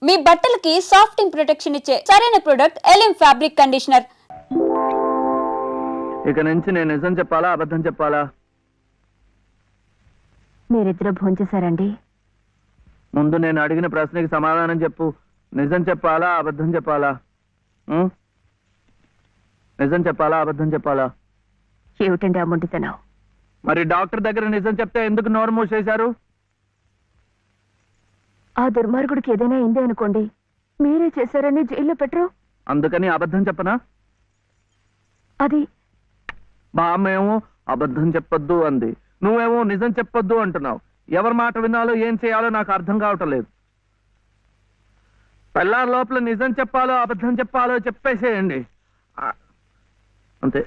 మీ బట్టలకి సాఫ్టింగ్ ప్రొటెక్షన్ ఇచ్చే సరైన ప్రొడక్ట్ ఎలిమ్ ఫ్యాబ్రిక్ కండిషనర్. ఇక నుంచి నేను నిజం చెప్పాలా అబద్ధం చెప్పాలా? మీరిద్దరూ భోంచేశారండి? ముందు నేను అడిగిన ప్రశ్నకి సమాధానం చెప్పు. నిజం చెప్పాలా అబద్ధం చెప్పాలా? నిజం చెప్పాలా అబద్ధం చెప్పాలా? ఏమిటండి ఆ మొండితనం? మరి డాక్టర్ దగ్గర నిజం చెప్తే ఎందుకు నోరు మూసేశారు? ఆ దుర్మార్గుడికి ఏదైనా అయింది అనుకోండి, మీరే చేశారని జైల్లో పెట్టరు. అందుకని అబద్ధం చెప్పనా? అది బామ్మేమో అబద్ధం చెప్పొద్దు అంది, నువ్వేమో నిజం చెప్పొద్దు అంటున్నావు. ఎవరి మాట వినాలో ఏం చేయాలో నాకు అర్థం కావటం లేదు. పెళ్ళారి లోపల నిజం చెప్పాలో అబద్ధం చెప్పాలో చెప్పేసేయండి అంతే.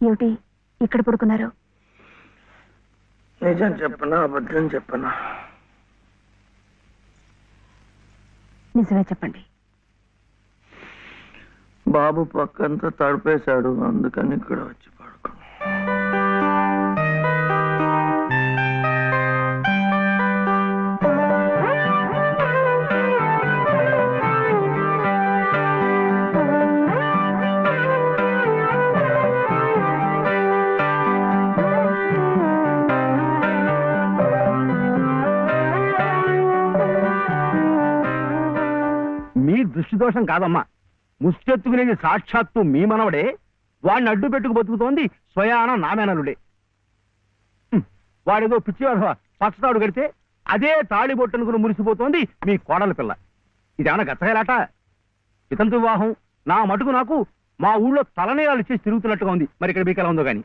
ఏమిటి ఇక్కడ పడుకున్నారు? నిజం చెప్పనా అబద్ధం చెప్పనా? నిజమే చెప్పండి. బాబు పక్కంతా తడిపేశాడు, అందుకని ఇక్కడ వచ్చి పడుకున్నా. దృష్టి దోషం కాదమ్మా, ముష్టెత్తుకునేది సాక్షాత్తు మీ మనవడే. వాడిని అడ్డు పెట్టుకు బతుకుతోంది స్వయాన నామేనలుడే. వాడేదో పిచ్చివాధ పచ్చతాడు కడితే అదే తాళిబొట్టనుకుని మురిసిపోతోంది మీ కోడల పిల్ల. ఇదేమన్నా గచ్చగలాట? ఇతంతు వివాహం నా మటుకు నాకు మా ఊళ్ళో తలనేయాలు ఇచ్చేసి తిరుగుతున్నట్టుగా ఉంది. మరి ఇక్కడ మీకు ఎలా ఉందో గాని.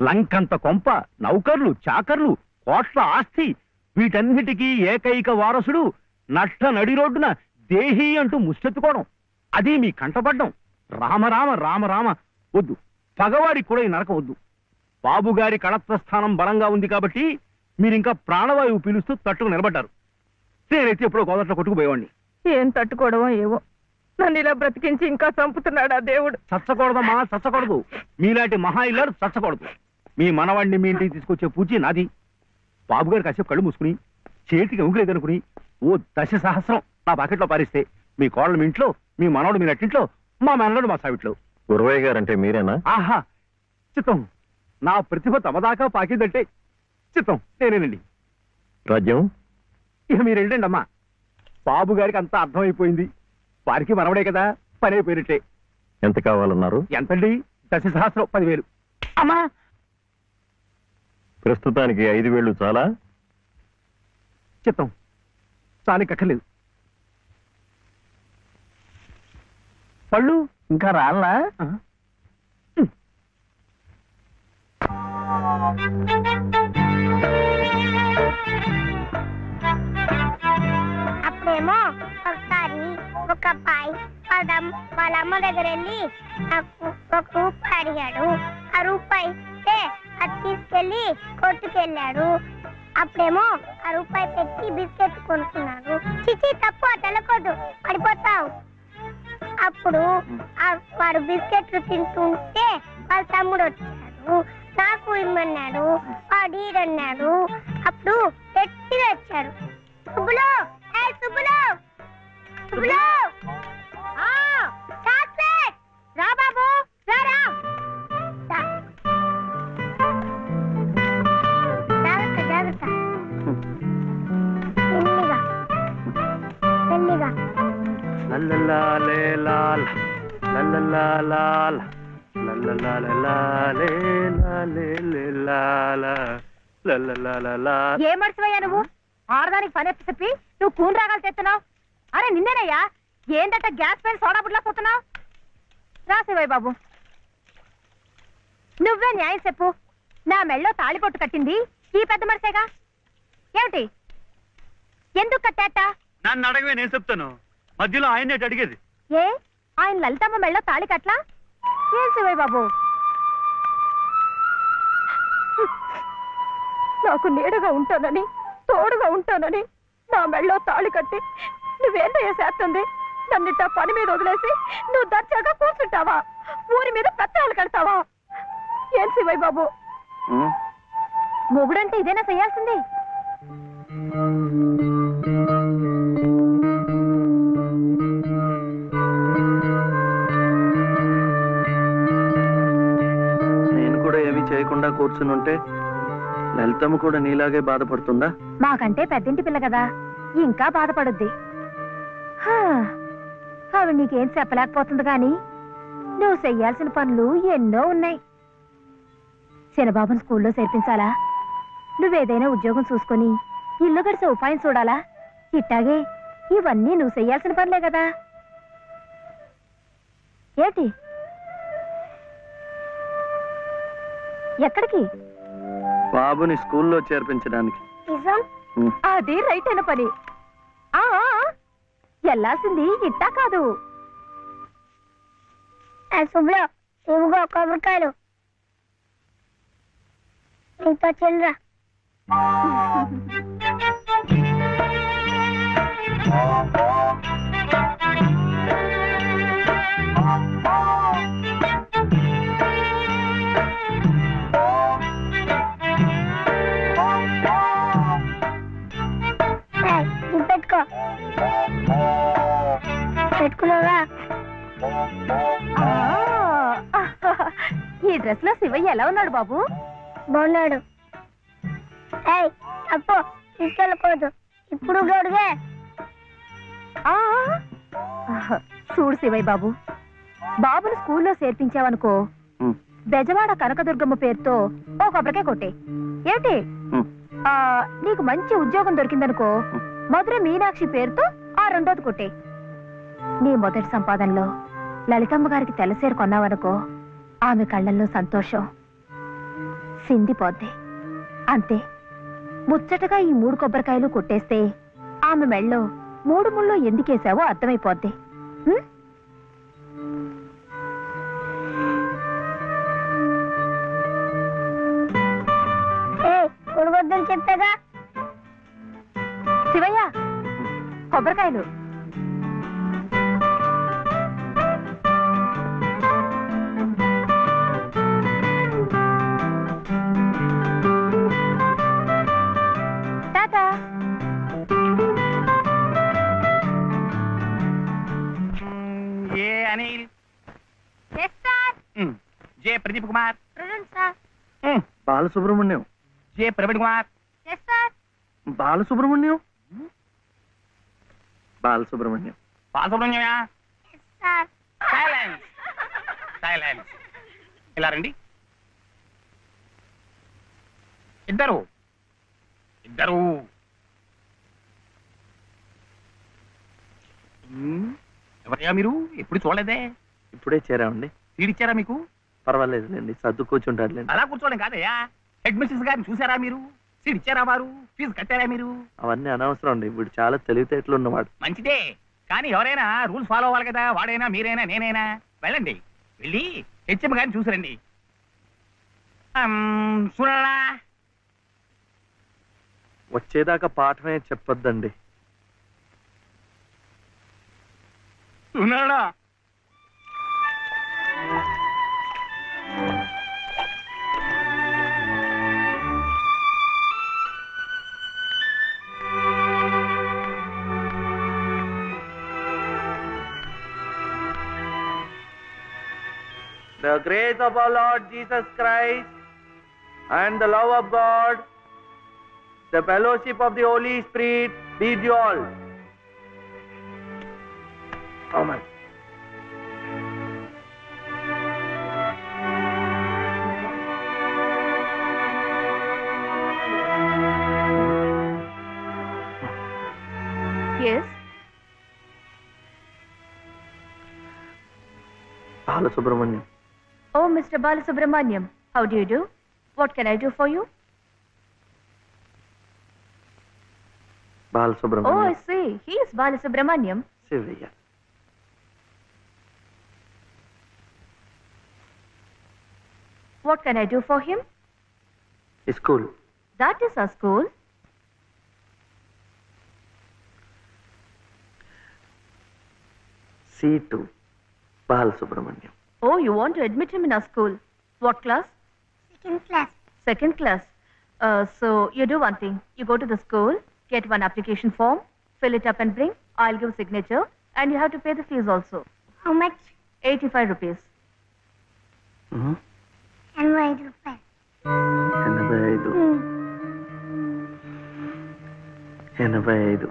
లంకంత కొంప, నౌకర్లు, చాకర్లు, కోట్ల ఆస్తి, వీటన్నిటికీ ఏకైక వారసుడు నట్ట నడి రోడ్డున దేహి అంటూ ముష్టెత్తుకోవడం, అది మీ కంటపడ్డం. రామరామ రామరామ వద్దు, పగవాడికి కూడా ఈ నరకం వద్దు. బాబుగారి కళత్రస్థానం బలంగా ఉంది కాబట్టి మీరింకా ప్రాణవాయువు పీలుస్తూ తట్టుకు నిలబడ్డారు. నేనైతే ఎప్పుడో గోదట్లో కొట్టుకుపోయేవాడిని. ఏం తట్టుకోవడమో ఏవో, నన్ను ఇలా బ్రతికించి ఇంకా చంపుతున్నాడు ఆ దేవుడు. చచ్చకూడదమ్మా, చచ్చకూడదు. మీలాంటి మహా ఇల్లారు చచ్చకూడదు. మీ మనవాడిని మీ ఇంటికి తీసుకొచ్చే పూచి నాది. బాబుగారు కాసేపు కళ్ళు మూసుకుని చేతికి ఉంగలేదనుకుని ఓ 10 సహస్రం నా బాకెట్లో పారిస్తే మీ కోడలు మీ ఇంట్లో, మీ మనవడు మీ నట్టింట్లో, మా మనవడు మా సావిట్లో. గురవయ్య గారంటే మీరేనా? ఆహా, చిత్తం. నా ప్రతిభ తమదాకా పాకిందంటే చిత్తం నేనేనండి. రాజ్యం ఇక మీరు వెళ్ళండి అమ్మా. బాబు గారికి అంతా అర్థమైపోయింది. వారికి మనవడే కదా, పని అయిపోయినట్టే. ఎంత కావాలన్నారు? ఎంతండి? 10 సహస్రం, 10,000. అమ్మా, ప్రస్తుతానికి 5,000 చాలా? చిత్తం, చానికక్కర్లేదు. పళ్ళు ఇంకా రాళ్ళా? అప్పుడేమో ఒకసారి ఒక అబ్బాయి వాళ్ళ అమ్మ దగ్గర వెళ్ళి నాకు 1 రూపాయి అడిగాడు. ఆ రూపాయి అది తీసుకెళ్లి కొట్టుకెళ్ళాడు. అప్పుడేమో ఆ రూపాయి పెట్టి బిస్కెట్ కొనుక్కున్నాడు. చిచి, తప్పు, అటు వెళ్ళకూడదు, పడిపోతావు. అప్పుడు వాడు బిస్కెట్లు తింటుంటే వాళ్ళ తమ్ముడు వచ్చాడు. నాకు ఇమ్మన్నాడు అడిగన్నాడు. అప్పుడు గట్టిగా వచ్చాడు. సుబ్బులు, ఏ సుబ్బులు, సుబ్బులు, చాక్లెట్ రా బాబు, రారా. జాగ్రత్త జాగ్రత్త, మెల్లిగా మెల్లిగా. లల్లలాలేలాల్, లల్లలాలాల్, లల్లలాలాలేలాలేలాల, లల్లలాలాలా. ఏ మర్చిపోయా నువ్వు? ఆడదానికి పని చెప్పి నువ్వు కూని రాగాలు తెస్తున్నావు. అరే నిన్నేనయ్యా, ఏందట గ్యాస్ పైన సోడా బుడ్లా పోతున్నావు? రాసేవాయి బాబు, నువ్వే న్యాయం చెప్పు. నా మెళ్ళో తాళిపొట్టు కట్టింది ఈ పెద్ద మనిషేగా. ఏమిటి, ఎందుకు కట్టాట? నన్ను అడగవే, నేను చెప్తాను. మధ్యలో ఆయన్నే అడిగేది. ఏ ఆయన లలితమ్మ మెళ్ళో తాళి కట్లా? ఏం శివయ్య బాబు, నాకు నీడగా ఉంటానని, తోడుగా ఉంటానని నా మెళ్ళో తాళి కట్టి నువ్వేంటయ్యా చేస్తుంది? నన్నిట్ట పని మీద వదిలేసి నువ్వు దర్జాగా కూర్చుంటావా? ఊరి మీద పెత్తనాలు కడతావా? ఏం శివయ్య బాబు, మొగుడంటే ఇదేనా చేయాల్సింది? నేను కూడా ఏమీ చేయకుండా కూర్చుని ఉంటే లలితమ్మ కూడా నీలాగే బాధపడుతుందా? మాకంటే పెద్దింటి పిల్ల కదా, ఇంకా బాధపడుద్ది. హా, ఆవిడ నీకేం చెప్పలేకపోతుంది గాని నువ్వు చెయ్యాల్సిన పనులు ఎన్నో ఉన్నాయి. చిన్నబాబుని స్కూల్లో చేర్పించాలా? నువ్వేదైనా ఉద్యోగం చూసుకొని ఇల్లు గడిచే ఉపాయం చూడాలా? ఇట్టాగే ఇవన్నీ నువ్వు చెయ్యాల్సిన పనులే కదా. ఏంటి, ఎక్కడికి? బాబుని స్కూల్లో చేర్పించడానికి. నిజం? అది రైట్ అయిన పని. ఆ వెళ్ళాల్సింది ఇట్టా కాదు. సుబ్బులు, ఇవిగో కొబ్బరికాయలు, నీతో చిల్లరా. ఇది పెట్టుకో, పెట్టుకున్నావా? ఈ డ్రెస్ లో శివయ్య ఎలా ఉన్నాడు బాబు? బాగున్నాడు. ఏయ్ అప్పు, తీసుకెళ్ళకూడదు, ఇప్పుడు గడుగే. చూడు శివయ్య బాబు, బాబుని స్కూల్లో చేర్పించావనుకో, బెజవాడ కనకదుర్గమ్మ పేరుతో ఓ కొబ్బరికాయ కొట్టే. ఏమిటి, నీకు మంచి ఉద్యోగం దొరికిందనుకో, మధుర మీనాక్షి పేరుతో ఆ రెండోది కొట్టే. నీ మొదటి సంపాదనలో లలితమ్మ గారికి తెల్లసేరు కొన్నావనుకో, ఆమె కళ్ళల్లో సంతోషం సిందిపోద్ది. అంతే, ముచ్చటగా ఈ 3 కొబ్బరికాయలు కొట్టేస్తే ఆమె మెళ్ళో 3 ముళ్ళు ఎందుకేసావో అర్థమైపోద్ది. కొడవద్దని చెప్పాగా. శివయ్య, కొబ్బరికాయలు. టాటా. A Anil, J Pradeep Kumar, Balasubrahmanyam. J Praveen Kumar, Balasubrahmanyam, Balasubrahmanyam. బాలసుబ్రహ్మణ్యమా? Silence, silence. ఇలా రండి. ఇద్దరు ఇద్దరు. ఎవరయ్యా మీరు? ఎప్పుడు చూడలేదే. ఇప్పుడే చేరామండి. తీడిచ్చారా మీకు? పర్వాలేదులేండి, సర్దు కూర్చుంటారులేండి. అలా కూర్చోవడం కాదయ్యా, హెడ్ మిస్సెస్ గారిని చూసారా మీరు? సీట్ ఇచ్చారా వారు? ఫీజు కట్టారా మీరు? అవన్నీ అనవసరం అండి, ఇప్పుడు చాలా తెలివితేటలు ఉన్నవాడు. మంచిదే, కానీ ఎవరైనా రూల్స్ ఫాలో అవ్వాలి కదా. వాడైనా మీరైనా నేనైనా. వెళ్ళండి, వెళ్ళి హెచ్ఎం గారిని చూసిరండి. చూడరా, వచ్చేదాకా పాఠమే చెప్పొద్దండి. చూడరా. The grace of our Lord Jesus Christ and the love of God, the fellowship of the Holy Spirit be with you all. Amen. Yes. Balasubramaniam. Oh, Mr. Balasubramaniam, how do you do? What can I do for you? Balasubramaniam. Oh, I see. He is Balasubramaniam. Sivaya. What can I do for him? School. That is our school. C2. Balasubramaniam. Oh, you want to admit him in our school. What class? Second class. Second class. So you do one thing. You go to the school, get one application form, fill it up and bring. I'll give signature, and you have to pay the fees also. How much? 85 rupees. And 5 rupees. 85.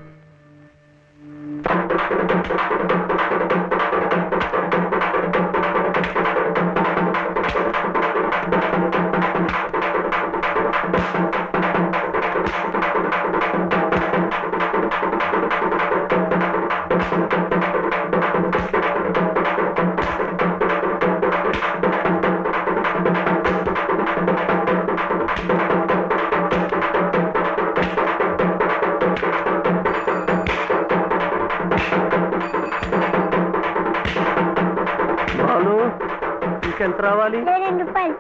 Balu ఇంకెంత రావాలి? 2 రూపాయలు.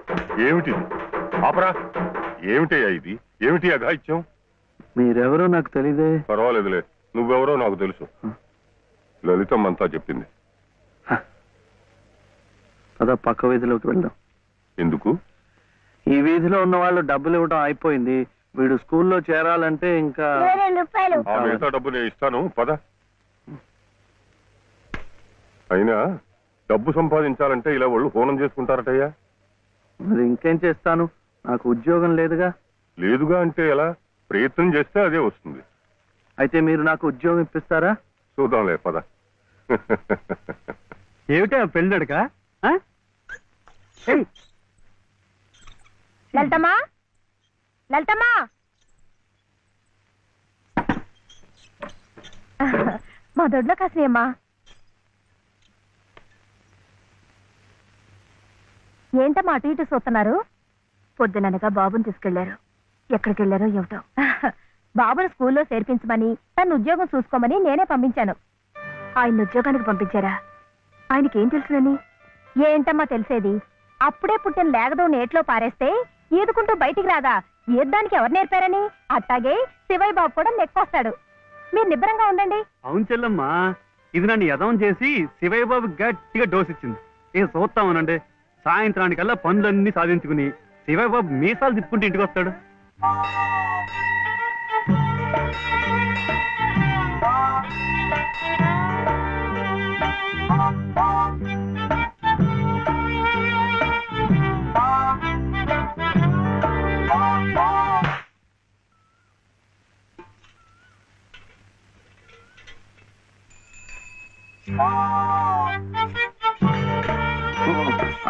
ఏమిటిది ఆపరా ఏమిటయ్యా ఇది ఏమిటి అఘాయిత్యం మీరెవరో నాకు తెలీదే. పర్వాలేదులే నువ్వెవరో నాకు తెలుసు లలితమ్మంతా చెప్పింది పద పక్క వీధిలోకి వెళ్దాం. ఎందుకు ఈ వీధిలో ఉన్న వాళ్ళు డబ్బులు ఇవ్వడం అయిపోయింది. వీడు స్కూల్లో చేరాలంటే ఇంకా 2 రూపాయలు. ఆ మిగతా డబ్బు నేను ఇస్తాను పద అయినా డబ్బు సంపాదించాలంటే ఇలా వాళ్ళు హోనం చేసుకుంటారటయ్యా మరి ఇంకేం చేస్తాను, నాకు ఉద్యోగం లేదుగా. లేదుగా అంటే ఎలా ప్రయత్నం చేస్తే అదే వస్తుంది అయితే మీరు నాకు ఉద్యోగం ఇప్పిస్తారా? చూద్దాంలే పద ఏమిటా పెళ్ళడుక లలితమ్మా, లలితమ్మా. మా దొడ్లో కాసినమ్మా. ఏంటమ్మా అటు ఇటు చూస్తున్నారు? పొద్దుననగా బాబుని తీసుకెళ్లారు. ఎక్కడికి వెళ్ళారో ఏమిటో. బాబును స్కూల్లో చేర్పించమని, తను ఉద్యోగం చూసుకోమని నేనే పంపించాను. ఆయన ఉద్యోగానికి పంపించారా? ఆయనకేం తెలుసునని? ఏంటమ్మా తెలిసేది? అప్పుడే పుట్టిన లేగదో నేట్లో పారేస్తే ఈదుకుంటూ బయటికి రాదా? ఈద్దానికి ఎవరు నేర్పారని? అట్టాగే శివయ్య బాబు కూడా నెక్కొస్తాడు. మీరు నిబ్బరంగా ఉండండి. అవును చెల్లమ్మా, ఇది నన్ను యదవం చేసి శివయ్య బాబు గట్టిగా డోస్ ఇచ్చింది. ఏం చూస్తామనండి, సాయంత్రానికల్లా పనులన్నీ సాధించుకుని శివయ్య బాబు మీసాలు తిప్పుకుంటూ ఇంటికి వస్తాడు.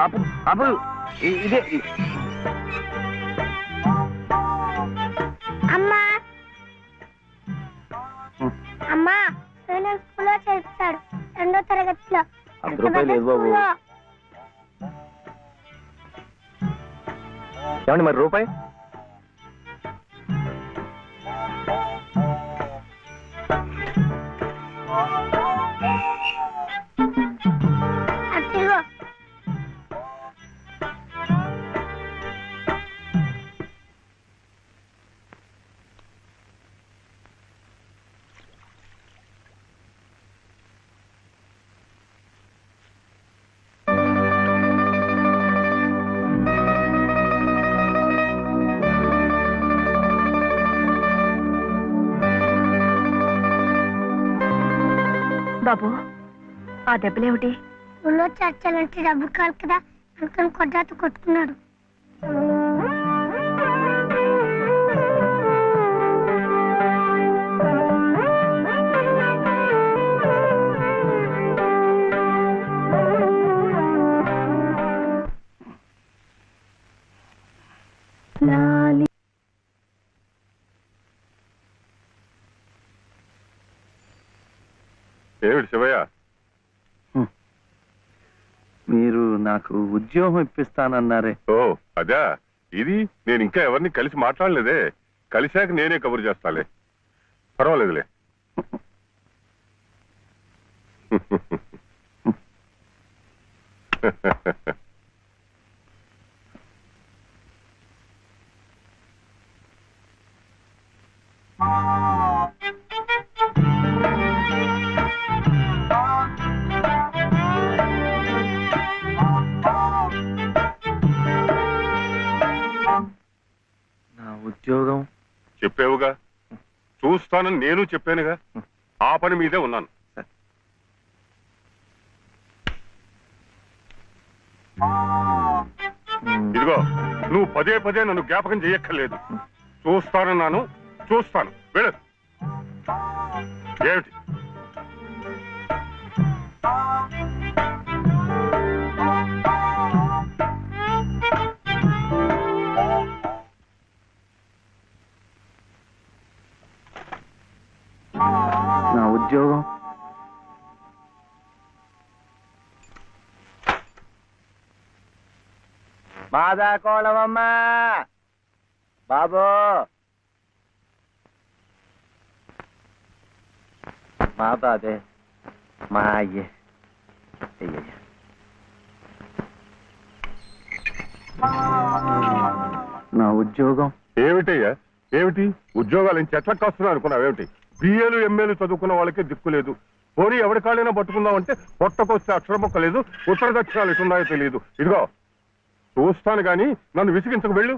ఆపు ఆపు ఇదే అమ్మా అమ్మా నేను స్కూల్లో చేర్చాడు 2వ తరగతిలో. 10 రూపాయలు లేదు బాబు. స్కూల్లో. ఏమండి మరి రూపాయి? అదిగో. బాబు, ఆ దెబ్బలేమిటి? స్కూల్లో చర్చలంటే డబ్బు కావాలి కదా, అంకల్ కొట్టాతో కొట్టుకున్నాడు. ఏమిటి శివయ్య? మీరు నాకు ఉద్యోగం ఇప్పిస్తానన్నారే. ఓ అదా, ఇది నేను ఇంకా ఎవరిని కలిసి మాట్లాడలేదే. కలిశాక నేనే కబురు చేస్తాలే, పర్వాలేదులే. నా ఉద్యోగం చెప్పావుగా, చూస్తానని నేను చెప్పానుగా. ఆ పని మీదే ఉన్నాను. ఇదిగో, నువ్వు పదే పదే నన్ను జ్ఞాపకం చేయక్కర్లేదు. చూస్తానన్నాను, చూస్తాను. వెళ్ళు. ఏమిటి? నా ఉద్యోగం మాదా కోళమమ్మ బాబు, మా బాబే, మా అయ్యే. నా ఉద్యోగం ఏమిటయ్యా? ఏమిటి ఉద్యోగాలు చెట్లకు వస్తున్నా అనుకున్నావేమిటి? బిఏలు ఎంఏలు చదువుకున్న వాళ్ళకే దిక్కు లేదు. పోనీ ఎవరి కాళ్ళైనా పట్టుకుందామంటే పొట్టకొస్తే అక్షరం మొక్క లేదు, ఉత్తర దక్షిణాలు ఎటున్నాయో తెలియదు. ఇదిగో చూస్తాను గాని నన్ను విసిగించకు. వెళ్ళు.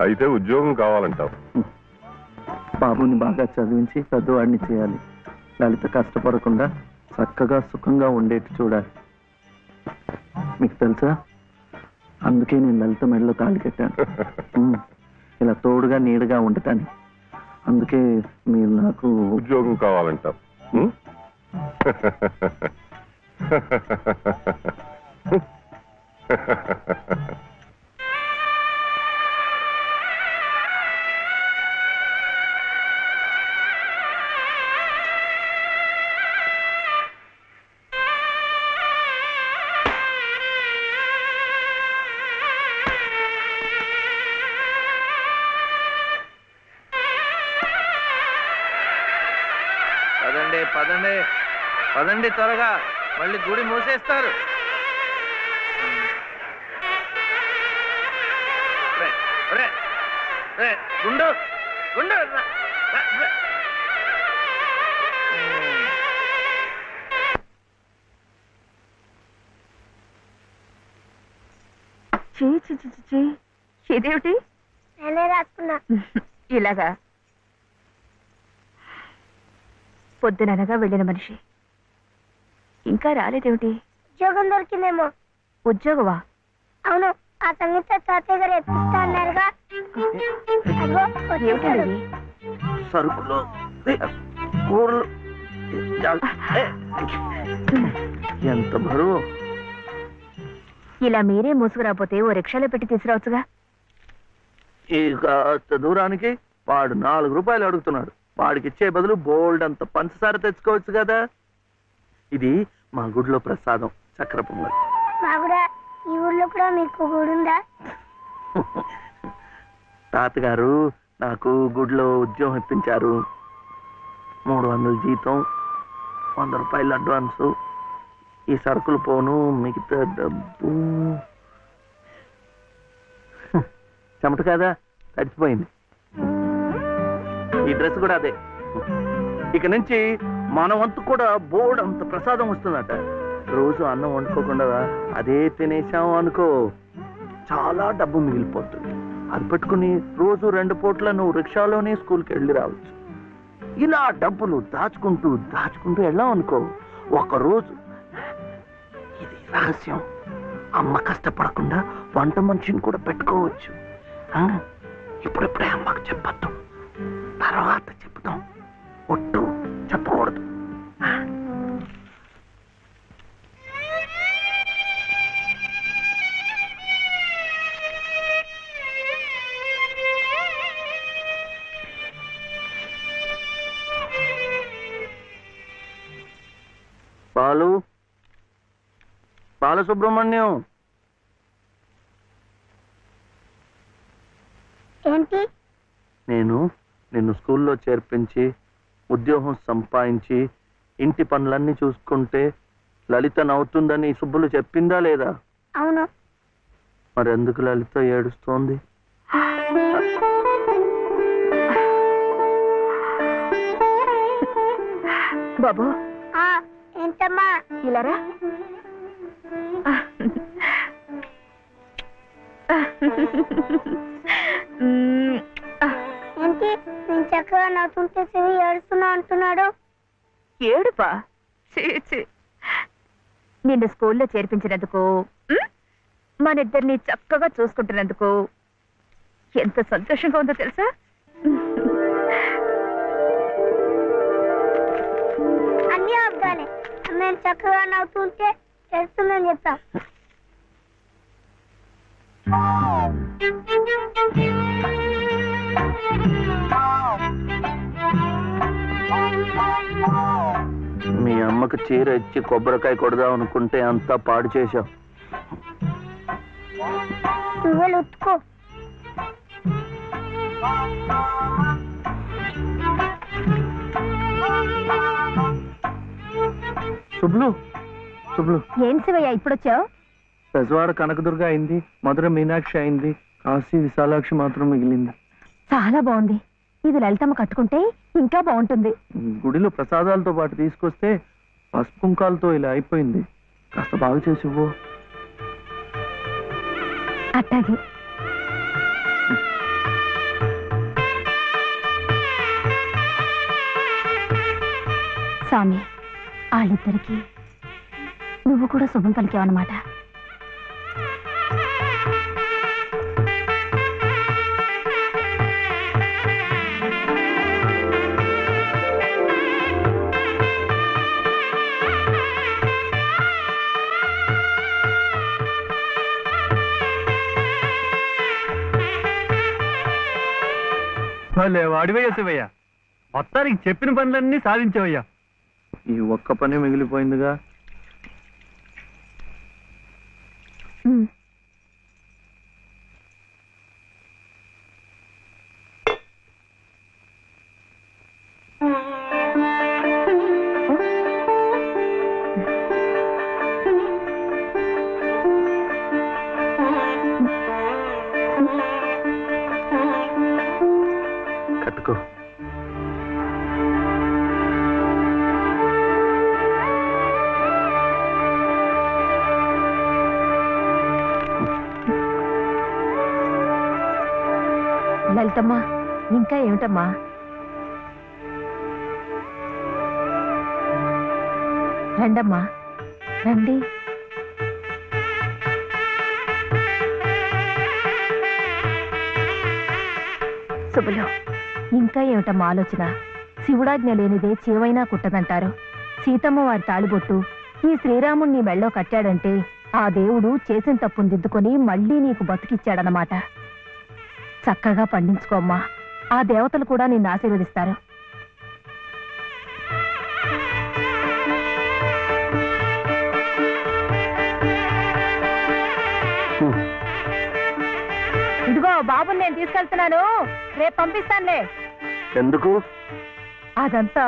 అయితే ఉద్యోగం కావాలంటావు. బాబుని బాగా చదివించి పెద్దవాడిని చేయాలి. లలిత కష్టపడకుండా చక్కగా సుఖంగా ఉండేట్టు చూడాలి. మీకు తెలుసా, అందుకే నేను లలిత మెడలో తాళి కట్టాను. ఇలా తోడుగా నీడగా ఉండటాన్ని. అందుకే మీరు నాకు ఉద్యోగం కావాలంటావు. పదండి పదండి పదండి, త్వరగా, మళ్ళీ గుడి మూసేస్తారు. గుండు గుండు ఇదేమిటి? నేనే రాసుకున్నా. ఇలాగా పొద్దుననగా వెళ్ళిన మనిషి ఇంకా రాలేదేమిటి? ఉద్యోగం దొరికిందేమో. ఉద్యోగమా? అవును, ఆ సంగీత తాతయ్య గారు ఎత్తిస్తా అన్నారుగా. అదిగో వచ్చేసాడు. ఏమిటండి? సరుకులు, కూరలు, ఎంత బరువు. ఇలా మీరే మోసుకురాపోతే ఓ రిక్షాలో పెట్టి తీసుకురావచ్చుగా. ఈ కాస్త దూరానికి వాడు 4 రూపాయలు అడుగుతున్నాడు. వాడికి ఇచ్చే బదులు బోల్డ్ అంత పంచదార తెచ్చుకోవచ్చు కదా. ఇది మా గుడిలో ప్రసాదం, చక్కెర పొంగల్. మా కూడా ఈ ఊర్లో కూడా మీకు గుడి ఉందా? తాతగారు నాకు గుడిలో ఉద్యోగం ఇప్పించారు. 300 జీతం, 100 రూపాయలు అడ్వాన్సు, ఈ సరుకులు పోను, మిగతా డబ్బు చెమట కదా తడిచిపోయింది. ఈ డ్రెస్ కూడా అదే. ఇక నుంచి మన వంతు కూడా బోర్డు అంత ప్రసాదం వస్తుందట. రోజు అన్నం వండుకోకుండా అదే తినేసాం అనుకో, చాలా డబ్బు మిగిలిపోతుంది. అది పెట్టుకుని రోజు 2 పూట్ల నువ్వు రిక్షాలోనే స్కూల్కి వెళ్ళి రావచ్చు. ఇలా డబ్బులు దాచుకుంటూ దాచుకుంటూ వెళ్ళాం అనుకో, ఒకరోజు, ఇది రహస్యం, అమ్మ కష్టపడకుండా వంట మనిషిని కూడా పెట్టుకోవచ్చు. ఇప్పుడిప్పుడే అమ్మకు చెప్పద్దు, తర్వాత చెప్తాం. ఒట్టు చెప్పకూడదు. బాలసుబ్రహ్మణ్యం, ఏంటి? నేను నిన్ను స్కూల్లో చేర్పించి ఉద్యోగం సంపాదించి ఇంటి పనులన్నీ చూసుకుంటే లలిత నవ్వుతుందని సుబ్బులు చెప్పిందా లేదా? అవును. మరి ఎందుకు లలిత ఏడుస్తోంది? బాబు ఏంటమ్మా? ఇలారా. ఏంటి నేను చక్కగా నవ్వుతుంటే శివి ఏడుస్తున్నా అంటున్నాడు? ఏడుపా? నిన్ను స్కూల్లో చేర్పించినందుకు, మన ఇద్దరిని చక్కగా చూసుకుంటున్నందుకు ఎంత సంతోషంగా ఉందో తెలుసా? అన్నీ అబ్బాలే. నేను చక్కగా నవ్వుతుంటే ఏడుస్తుందని చెప్తా. మీ అమ్మకు చీర ఇచ్చి కొబ్బరికాయ కొడదాం అనుకుంటే అంతా పాడు చేశావు. నువ్వు ఉత్తుకో. శుభ్లు, శుభ్లు, ఏం శివయ్య ఇప్పుడొచ్చావు? పెజవాడ కనకదుర్గ అయింది, మధుర మీనాక్షి అయింది, కాశీ విశాలాక్షి మాత్రం మిగిలింది. చాలా బాగుంది. ఇది లలితమ్మ కట్టుకుంటే ఇంకా బాగుంటుంది. గుడిలో ప్రసాదాలతో పాటు తీసుకొస్తే పసుపు కుంకాలతో ఇలా అయిపోయింది. కాస్త బాగు చేసి ఇవ్వు. అట్టాగే. స్వామి, వాళ్ళిద్దరికి నువ్వు కూడా శుభం పలికావన్నమాట. వాడివయ్యా శివయ్య, మొత్తానికి చెప్పిన పనులన్నీ సాధించావయ్యా. ఈ ఒక్క పని మిగిలిపోయిందిగా. కట్టుకో. లలితమ్మా, ఇంకా ఏమిటమ్మా? రండమ్మా, రండి. శుభలో, ఇంకా ఏమిటమ్మా ఆలోచన? శివుడాజ్ఞ లేనిదే చీవైనా కుట్టదంటారు. సీతమ్మ వారి తాళిబొట్టు ఈ శ్రీరాముణ్ణి మెళ్ళో కట్టాడంటే ఆ దేవుడు చేసిన తప్పును దిద్దుకొని మళ్ళీ నీకు బతికిచ్చాడనమాట. చక్కగా పండించుకోమ్మా, ఆ దేవతలు కూడా నిన్ను ఆశీర్వదిస్తారు. ఇదిగో బాబుని నేను తీసుకెళ్తున్నాను, రేపు పంపిస్తానులే. ఎందుకు? అదంతా